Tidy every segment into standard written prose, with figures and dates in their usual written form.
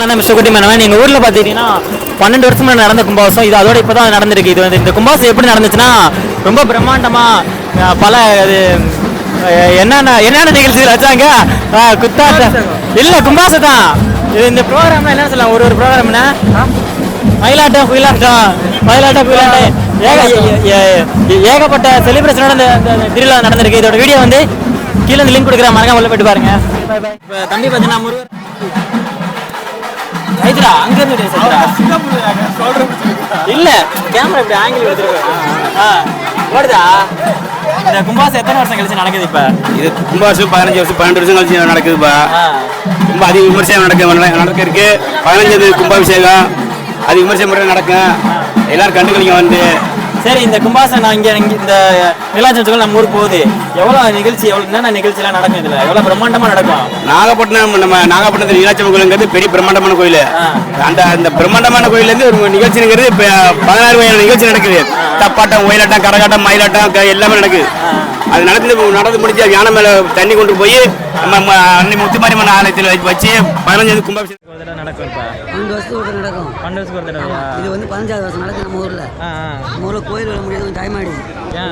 நான் மிஸ்டர் குட்டி மேனவன். எங்கள் ஊரில் பார்த்துக்கிட்டிங்கன்னா 12 வருஷம் நடந்த கும்பாபிஷம். இது அதோட இப்போ தான் நடந்திருக்கு. இது வந்து இந்த கும்பாபிஷம் எப்படி நடந்துச்சுன்னா ரொம்ப பிரம்மாண்டமாக பல இது என்னென்ன நிகழ்ச்சிகள் வச்சாங்க. குத்தாட்டம் இல்லை, கும்பாபிஷம் தான் இது. இந்த ப்ரோக்ராம்லாம் என்ன சொல்லலாம், ஒரு ப்ரோக்ராம்னா மயிலாட்டம் குயிலாட்டம் ஏகப்பட்ட செலிப்ரேஷனோட இந்த திருவிழா நடந்திருக்கு. இதோட வீடியோ வந்து கீழே லிங்க் கொடுக்குறேன், மறக்காம உள்ள போயிட்டு பாருங்க. இப்போ தம்பி பார்த்தீங்கன்னா முருகர் ரைட்ரா அங்கேருந்து இல்லை கேமரா இப்படி ஆங்கிள் எடுத்துருக்கேன். ஓடுதா? இந்த கும்பாபிஷம் எத்தனை வருஷம் கழிச்சு நடக்குது? இப்போ இது கும்பாபிஷம் 15 வருஷம் 12 வருஷம் கழிச்சு நடக்குதுப்பா. ரொம்ப அதிக விமர்சனம் நடக்கிறதுக்கு 15 கும்பாபிஷேகம் அது விமர்சனம் முறையில் நடக்கும். எல்லாரும் கண்டுகளிங்க வந்து. சரி, இந்த கும்பாபிஷம் நான் இங்கே இந்த நீலாச்சலத்துக்குள்ள நம்ம ஊருக்கு போகுது. எவ்வளோ நிகழ்ச்சி, என்னென்ன நிகழ்ச்சியெல்லாம் நடக்கும்? இதில் எவ்வளோ பிரம்மாண்டமாக நடக்கும்? நாகப்பட்டினத்தில் நீலாச்சலம் கோயிலுங்கிறது பெரிய பிரம்மாண்டமான கோயில். அந்த பிரம்மாண்டமான கோயிலேருந்து ஒரு நிகழ்ச்சிங்கிறது இப்போ 16 வகையான நிகழ்ச்சி நடக்குது. தப்பாட்டம், ஒயிலாட்டம், கரகாட்டம், மயிலாட்டம் எல்லாமே நடக்குது. அது நடந்து முடிஞ்சு யானை மேலே தண்ணி கொண்டு போய் நம்ம அன்னை முத்துமாரியம்மன் ஆலயத்தில் வச்சு 15 கும்பாபிஷேகம் நடக்கும். இப்போ 12 வருஷத்துக்கு நடக்கும். 12 வருஷத்துக்கு ஒரு தடவை. இது வந்து 15வது வருஷம் நடக்குது நம்ம ஊரில். நம்ம ஊரில் கோயில் வர முடியாது, கொஞ்சம் டைம் ஆகிடுச்சு.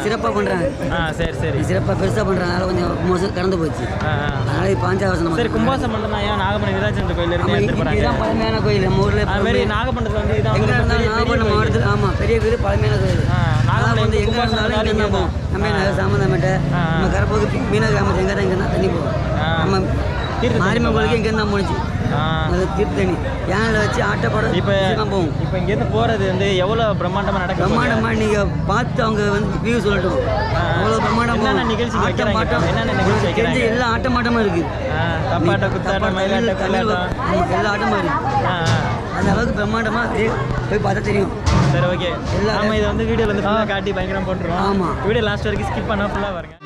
சிறப்பாக பண்ணுறாங்க. சரி சரி, சிறப்பாக பெருசாக பண்ணுறாங்க. அதனால கொஞ்சம் மோசம் கடந்து போச்சு. அதனால இது 15வது வருஷம் நம்ம. சரி, கும்பாபிஷேகம் பண்ணுறா ஏன் நாகப்பட்டினம் நீலாச்சலம் கோயில் இருக்கு எடுத்துருப்பாங்க. இதுதான் பழமையான கோயில் நம்ம ஊரில். அதுமாரி நாகப்பட்டினத்தில் வந்து எங்கே இருந்தாலும் நாகப்பட்டினம் மாவட்டத்தில் ஆமாம் பெரிய கோயில், பழமையான கோயில். நாகப்பட்டினம் வந்து எங்கே இருந்தாலும் இங்கே போகும். நம்ம சாமந்தாமேட்டை நம்ம கரப்போக்கு மீன கிராமத்தில் எங்கே தான் இங்கே தான் தண்ணி போகும். நம்ம மாரியம்மன் கோயிலுக்கு இங்கே தான் போணுச்சு. அது தீர்த்தணி யானையில் வச்சு ஆட்டப்படம் இப்போ போகும். இப்போ இங்கேருந்து போகிறது வந்து எவ்வளோ பிரம்மாண்டமாக நடக்கும்? பிரம்மாண்டமாக நீங்கள் பார்த்து அவங்க வந்து வியூ சொல்லட்டும். அவ்வளோ பிரம்மாண்டமாக நிகழ்ச்சி வைக்கிறாங்க. என்னென்ன நிகழ்ச்சி வைக்கிறாங்க? எல்லா ஆட்டமாட்டமாக இருக்குது. தப்பாட்டம், குத்தாட்டம், மயிலாட்டம், நமக்கு எல்லா ஆட்டமாக இருக்குது. அந்த அளவுக்கு பிரம்மாண்டமாக போய் பார்த்தா தெரியும். சரி, ஓகே. நம்ம இதை வந்து வீடியோவில் வந்து ஃபுல்லாக காட்டி பயங்கரம் போட்டுருவோம். ஆமாம், வீடியோ லாஸ்ட் வரைக்கும் ஸ்கிப் பண்ணால் ஃபுல்லாக வருங்க.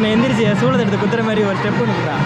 இங்கே எந்திரிச்சு சூழலை எடுத்து குத்துற மாதிரி ஒரு ஸ்டெப் ஒன்றுக்குறா.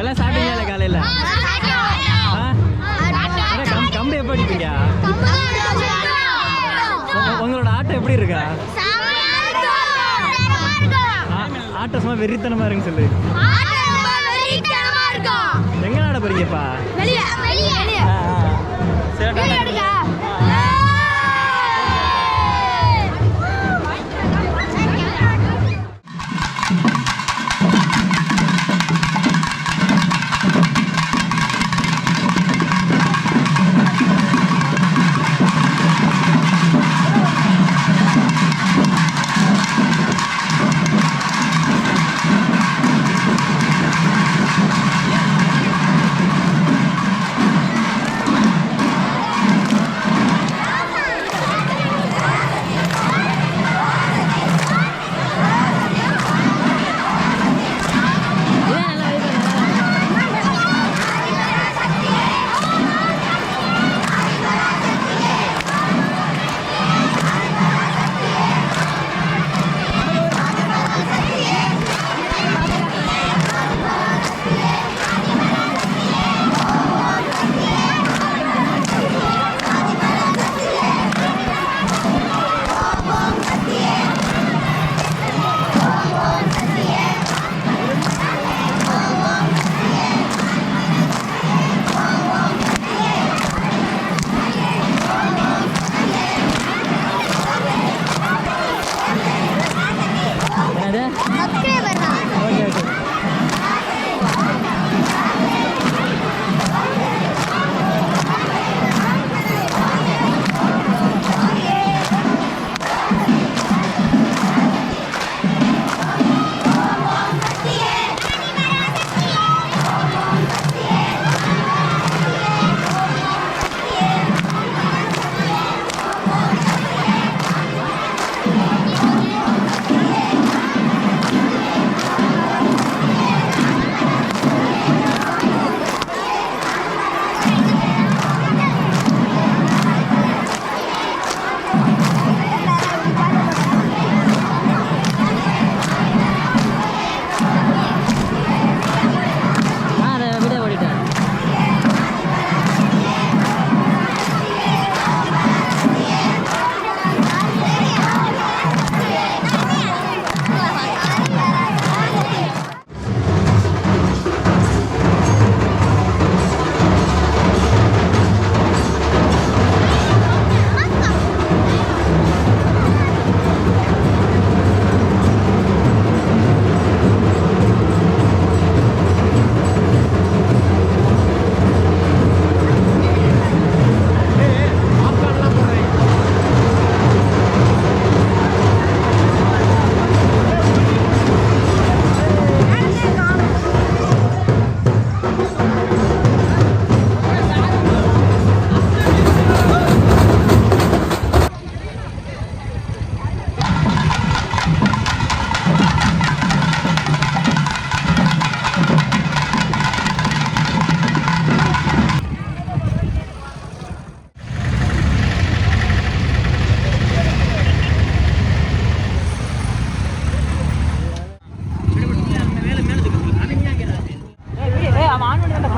எல்லாம் சாப்பிட்டீங்களா காலையில்? கம்பு எப்படி அடிப்பீங்க? உங்களோட ஆட்டம் எப்படி இருக்கா? ஆட்டம் சும்மா வெறித்தனமா இருக்குன்னு சொல்லு. எங்க ஆட போறீங்கப்பா?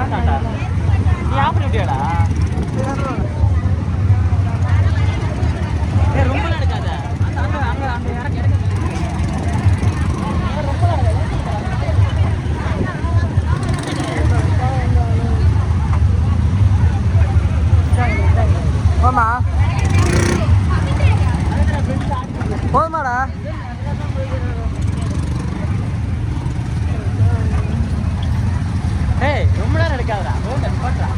நீ ஆஃப் பண்ணி விட்டியாடா? ரொம்ப எடுக்காத. அங்க இறக்கி போமா போதுமாடா? ஏய் ரொம்ப நேரம் எடுக்காதடா. ரோட்ல நிப்பாட்டுடா.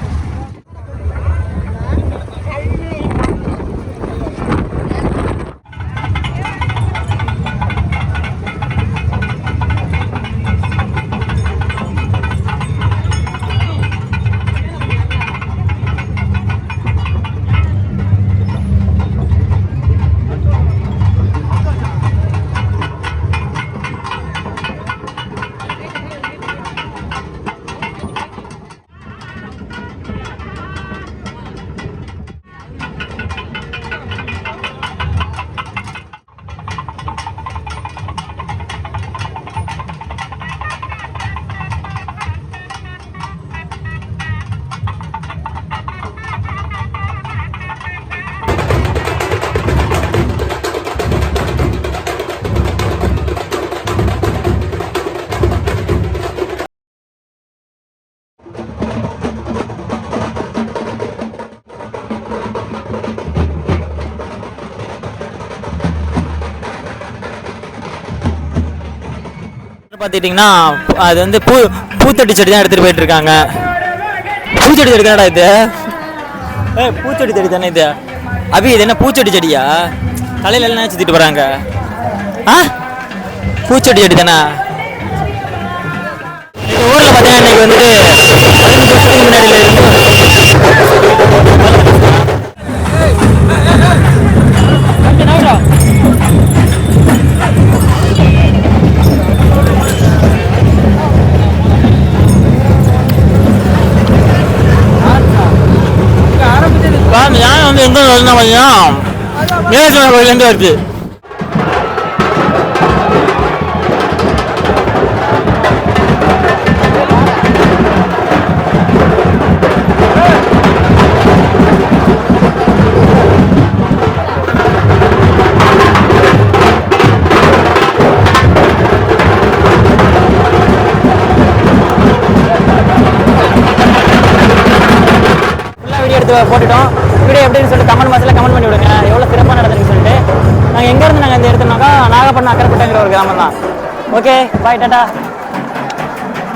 பார்த்துக்கிட்டிங்கன்னா அது வந்து பூத்தொட்டி செடி தான் எடுத்துகிட்டு போயிட்டு இருக்காங்க. பூச்செடி செடி தானடா இது? பூச்செடி செடி தானே இது? அபி இது என்ன பூச்செடி செடியா? தலையில எல்லாம் சுற்றிட்டு போகிறாங்க. பூச்செடி செடி தானே? எங்கள் ஊரில் பார்த்தீங்கன்னா இன்னைக்கு வந்துட்டு 15 வருஷத்துக்கு முன்னாடியில ஞானம் வந்து எங்க வருதுன்னா பையன் மீனாட்சி கோயிலேருந்து வருது. போட்டுட்டோம். வீடியோ எப்படின்னு சொல்லிட்டு கமெண்ட் பாக்ஸில் கமெண்ட் பண்ணி விடுங்க. எவ்வளோ சிறப்பாக நடந்துன்னு சொல்லிட்டு. நாங்கள் எங்கேருந்து நாங்கள் இந்த இடத்துனாக்கா நாகப்பட்டினம் அக்கரைப்பட்டங்கிற ஒரு கிராமம் தான். Okay bye tata.